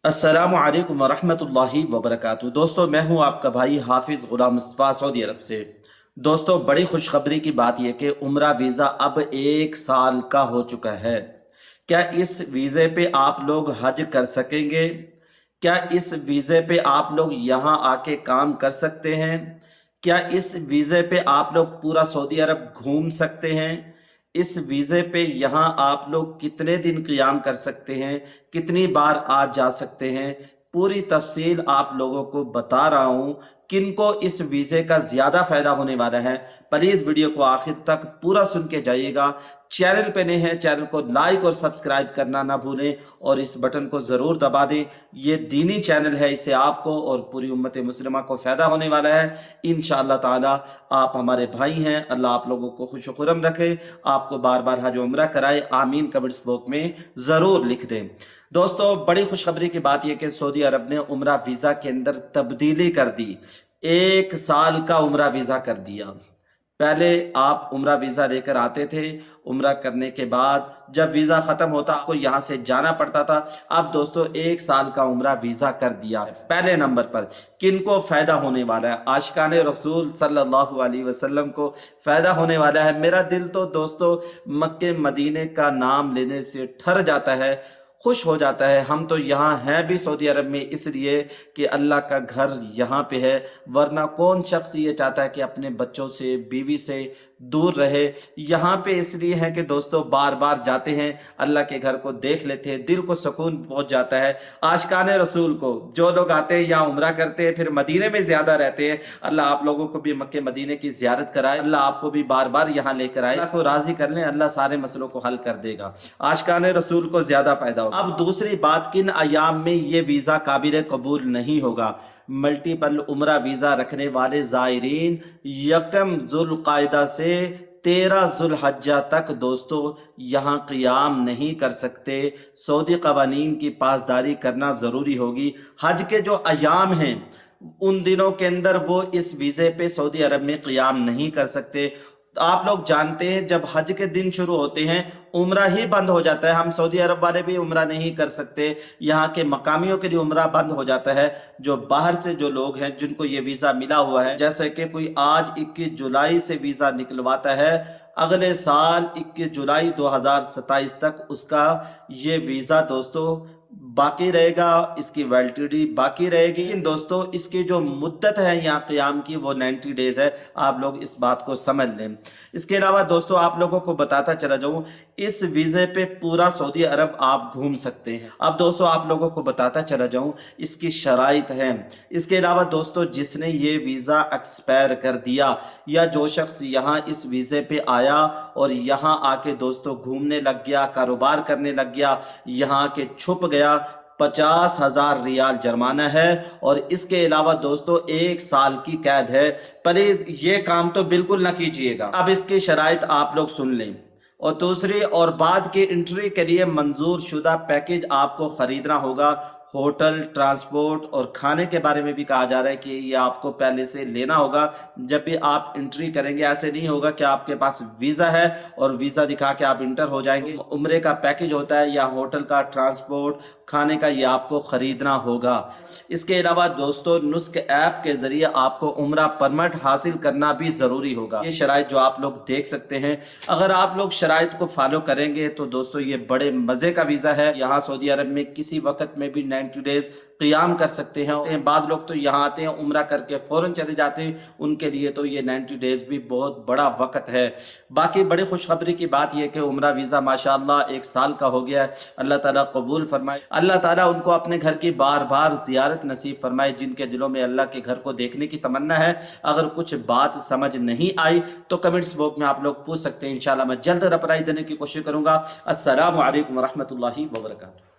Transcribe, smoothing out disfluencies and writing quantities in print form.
अस्सलामु अलैकुम वरहमतुल्लाहि वबरकातुहू। दोस्तों, मैं हूं आपका भाई हाफिज़ गुलाम मुस्तफ़ा, सऊदी अरब से। दोस्तों, बड़ी खुशखबरी की बात यह कि उम्रा वीज़ा अब 1 साल का हो चुका है। क्या इस वीज़े पे आप लोग हज कर सकेंगे? क्या इस वीज़े पे आप लोग यहाँ आके काम कर सकते हैं? क्या इस वीज़े पे आप लोग पूरा सऊदी अरब घूम सकते हैं? इस वीज़े पे यहाँ आप लोग कितने दिन क़ियाम कर सकते हैं? कितनी बार आ जा सकते हैं? पूरी तफ़सील आप लोगों को बता रहा हूँ। किनको इस वीज़े का ज़्यादा फ़ायदा होने वाला है, प्लीज़ वीडियो को आखिर तक पूरा सुन के जाइएगा। चैनल पे नए हैं, चैनल को लाइक और सब्सक्राइब करना ना भूलें और इस बटन को ज़रूर दबा दें। ये दीनी चैनल है, इससे आपको और पूरी उम्मत मुस्लिमा को फ़ायदा होने वाला है। इंशाअल्लाह ताला आप हमारे भाई हैं, अल्लाह आप लोगों को खुश खुरम रखे, आपको बार बार हज उम्रा कराए, आमीन कमेंट्स बॉक्स में ज़रूर लिख दें। दोस्तों, बड़ी खुशखबरी की बात यह कि सऊदी अरब ने उम्रा वीज़ा के अंदर तब्दीली कर दी। 1 साल का उम्रा वीज़ा कर दिया। पहले आप उम्रा वीज़ा लेकर आते थे, उम्रा करने के बाद जब वीज़ा ख़त्म होता आपको यहाँ से जाना पड़ता था। अब दोस्तों 1 साल का उम्रा वीज़ा कर दिया है। पहले नंबर पर किनको फ़ायदा होने वाला है? आशिकाने रसूल सल्लल्लाहु अलैहि वसल्लम को फ़ायदा होने वाला है। मेरा दिल तो दोस्तों मक्के मदीने का नाम लेने से ठर जाता है, खुश हो जाता है। हम तो यहाँ हैं भी सऊदी अरब में इसलिए कि अल्लाह का घर यहाँ पे है, वरना कौन शख्स ये चाहता है कि अपने बच्चों से, बीवी से दूर रहे। यहाँ पे इसलिए है कि दोस्तों बार बार जाते हैं, अल्लाह के घर को देख लेते हैं, दिल को सुकून पहुँच जाता है। आशिकाने रसूल को जो लोग आते हैं यहाँ उम्रा करते हैं, फिर मदीने में ज़्यादा रहते हैं। अल्लाह आप लोगों को भी मक्के मदीने की ज़ियारत कराए, अल्लाह आपको भी बार बार यहाँ लेकर आए, अल्लाह को राज़ी कर लें, अल्लाह सारे मसलों को हल कर देगा। आशिकाने रसूल को ज़्यादा फ़ायदा होगा। अब दूसरी बात, किन अयाम में ये वीज़ा काबिल कबूल नहीं होगा? मल्टीपल उम्रा वीज़ा रखने वाले ज़ायरीन 1 ज़ुल्क़ाइदा से 13 ज़ुल्हज्जा तक दोस्तों यहाँ क़ियाम नहीं कर सकते। सऊदी क़वानीन की पासदारी करना ज़रूरी होगी। हज के जो अयाम हैं उन दिनों के अंदर वो इस वीज़े पे सऊदी अरब में क़ियाम नहीं कर सकते। तो आप लोग जानते हैं जब हज के दिन शुरू होते हैं उम्रा ही बंद हो जाता है। हम सऊदी अरब वाले भी उम्रा नहीं कर सकते, यहाँ के मकामियों के लिए उम्रा बंद हो जाता है। जो बाहर से जो लोग हैं जिनको ये वीज़ा मिला हुआ है, जैसे कि कोई आज 21 जुलाई से वीज़ा निकलवाता है, अगले साल 21 जुलाई 2027 तक उसका ये वीज़ा दोस्तों बाकी रहेगा, इसकी वैलिडिटी बाकी रहेगी। लेकिन दोस्तों इसकी जो मुद्दत है यहाँ क़याम की वो 90 डेज़ है, आप लोग इस बात को समझ लें। इसके अलावा दोस्तों आप लोगों को बताता चला जाऊँ, इस वीज़े पे पूरा सऊदी अरब आप घूम सकते हैं। अब दोस्तों आप लोगों को बताता चला जाऊँ इसकी शराइत है। इसके अलावा दोस्तों जिसने ये वीज़ा एक्सपायर कर दिया या जो शख्स यहाँ इस वीज़े पे आया और यहाँ आके दोस्तों घूमने लग गया, कारोबार करने लग गया, यहाँ के छुप गया, 50,000 रियाल जुर्माना है और इसके अलावा दोस्तों 1 साल की कैद है। प्लीज ये काम तो बिल्कुल ना कीजिएगा। अब इसकी शराइत आप लोग सुन लें। और दूसरी और बाद की एंट्री के लिए मंजूर शुदा पैकेज आपको खरीदना होगा। होटल, ट्रांसपोर्ट और खाने के बारे में भी कहा जा रहा है कि ये आपको पहले से लेना होगा जब भी आप एंट्री करेंगे। ऐसे नहीं होगा कि आपके पास वीज़ा है और वीज़ा दिखा के आप इंटर हो जाएंगे। उम्रे का पैकेज होता है या होटल का, ट्रांसपोर्ट, खाने का, ये आपको ख़रीदना होगा। इसके अलावा दोस्तों नुस्क ऐप के ज़रिए आपको उम्रा परमिट हासिल करना भी ज़रूरी होगा। ये शराइत जो आप लोग देख सकते हैं, अगर आप लोग शराइत को फॉलो करेंगे तो दोस्तों ये बड़े मज़े का वीज़ा है। यहाँ सऊदी अरब में किसी वक्त में भी 90 डेज़ क़ियाम कर सकते हैं। बाद लोग तो यहाँ आते हैं उम्रा करके फ़ौरन चले जाते हैं, उनके लिए तो ये 90 डेज़ भी बहुत बड़ा वक्त है। बाकी बड़ी खुशखबरी की बात यह कि उम्रा वीज़ा माशाअल्लाह 1 साल का हो गया है। अल्लाह ताला कबूल फरमाए, अल्लाह ताला उनको अपने घर की बार बार ज़ियारत नसीब फरमाए जिनके दिलों में अल्लाह के घर को देखने की तमन्ना है। अगर कुछ बात समझ नहीं आई तो कमेंट्स बॉक्स में आप लोग पूछ सकते हैं, इंशाअल्लाह मैं जल्द रिप्लाई देने की कोशिश करूँगा। अस्सलामु अलैकुम वरहमतुल्लाहि वबरकातुहू।